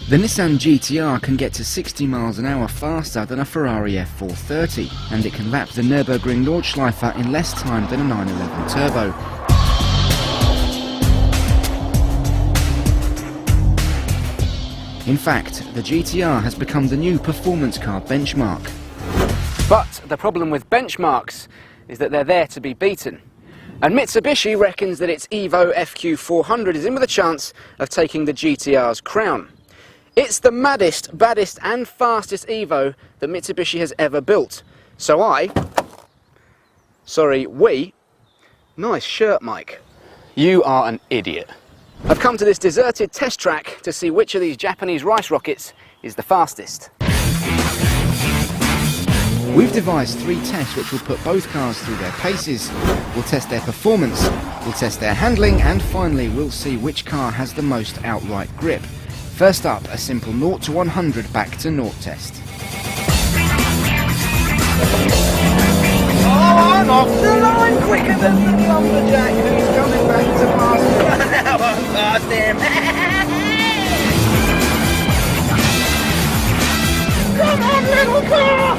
The Nissan GT R can get to 60 miles an hour faster than a Ferrari F430, and it can lap the Nürburgring Nordschleife in less time than a 911 Turbo. In fact, the GT R has become the new performance car benchmark. But the problem with benchmarks is that they're there to be beaten. And Mitsubishi reckons that its Evo FQ400 is in with a chance of taking the GT-R's crown. It's the maddest, baddest and fastest Evo that Mitsubishi has ever built. So we... Nice shirt, Mike. You are an idiot. I've come to this deserted test track to see which of these Japanese rice rockets is the fastest. We've devised 3 tests which will put both cars through their paces. We'll test their performance, we'll test their handling, and finally we'll see which car has the most outright grip. First up, a simple 0 to 100 back to 0 test. Oh, I'm off the line quicker than the lumberjack who's coming back to pass me. Now I'm past him. Come on, little car!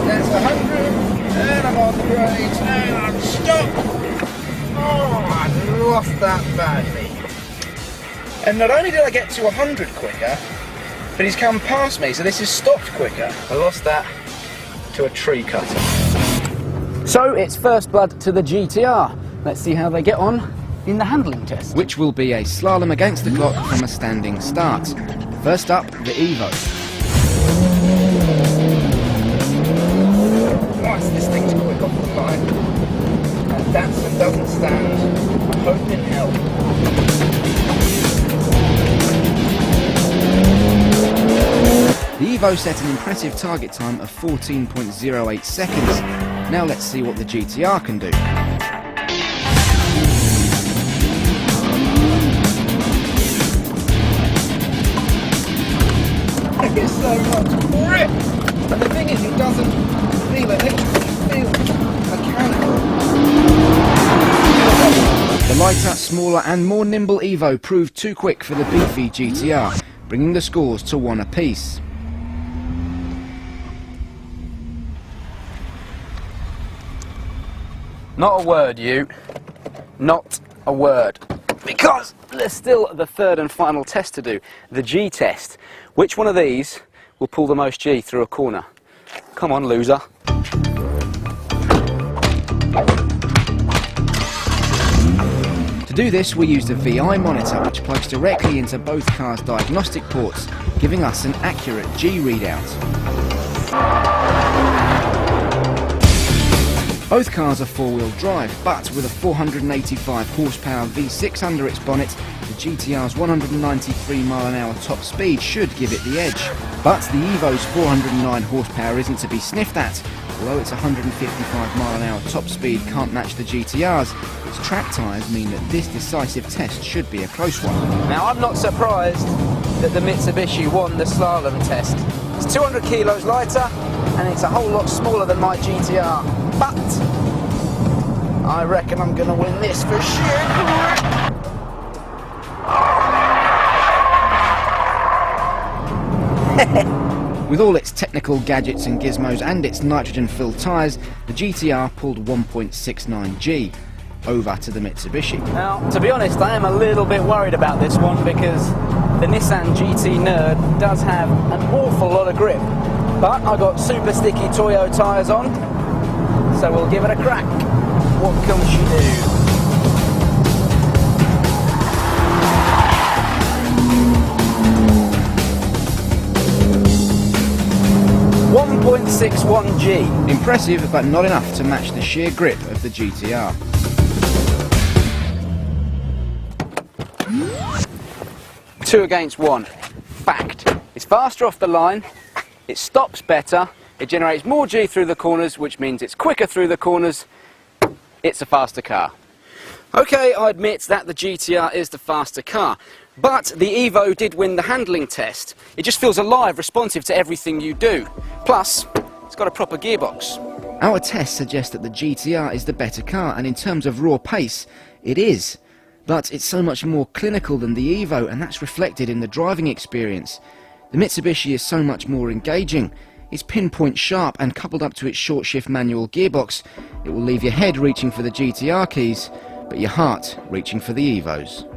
That's 100, and I'm on the brakes, and I'm stopped. Oh, I lost that badly. And not only did I get to 100 quicker, but he's come past me, so this is stopped quicker. I lost that to a tree cutter. So it's first blood to the GT-R. Let's see how they get on in the handling test. Which will be a slalom against the clock from a standing start. First up, the Evo. Nice, this thing's quick off the line. And Datsun doesn't stand a hope in hell. The Evo set an impressive target time of 14.08 seconds. Now let's see what the GT-R can do. It's so much grip! And the thing is, it doesn't feel electric, it feels mechanical. The lighter, smaller and more nimble Evo proved too quick for the beefy GT-R, bringing the scores to 1 apiece. Not a word, you. Not a word. Because there's still the third and final test to do, the G test. Which one of these will pull the most G through a corner? Come on, loser. To do this, we used a VI monitor which plugs directly into both cars' diagnostic ports, giving us an accurate G readout. Both cars are four-wheel drive, but with a 485 horsepower V6 under its bonnet, the GT-R's 193 mph top speed should give it the edge. But the Evo's 409 horsepower isn't to be sniffed at. Although its 155 mph top speed can't match the GT-R's, its track tyres mean that this decisive test should be a close one. Now, I'm not surprised that the Mitsubishi won the slalom test. It's 200 kilos lighter, and it's a whole lot smaller than my GT-R. But I reckon I'm going to win this for sure. With all its technical gadgets and gizmos and its nitrogen-filled tyres, the GT-R pulled 1.69 G. Over to the Mitsubishi. Now, to be honest, I am a little bit worried about this one because the Nissan GT Nerd does have an awful lot of grip. But I got super sticky Toyo tyres on, so we'll give it a crack. What can she do? 1.61 G. Impressive, but not enough to match the sheer grip of the GT-R. Two against one. Fact. It's faster off the line, it stops better, it generates more G through the corners, which means it's quicker through the corners. It's a faster car. Okay, I admit that the GT-R is the faster car, but the Evo did win the handling test. It just feels alive, responsive to everything you do. Plus, it's got a proper gearbox. Our tests suggest that the GT-R is the better car, and in terms of raw pace, it is. But it's so much more clinical than the Evo, and that's reflected in the driving experience. The Mitsubishi is so much more engaging. It's pinpoint sharp, and coupled up to its short shift manual gearbox, it will leave your head reaching for the GTR keys, but your heart reaching for the Evos.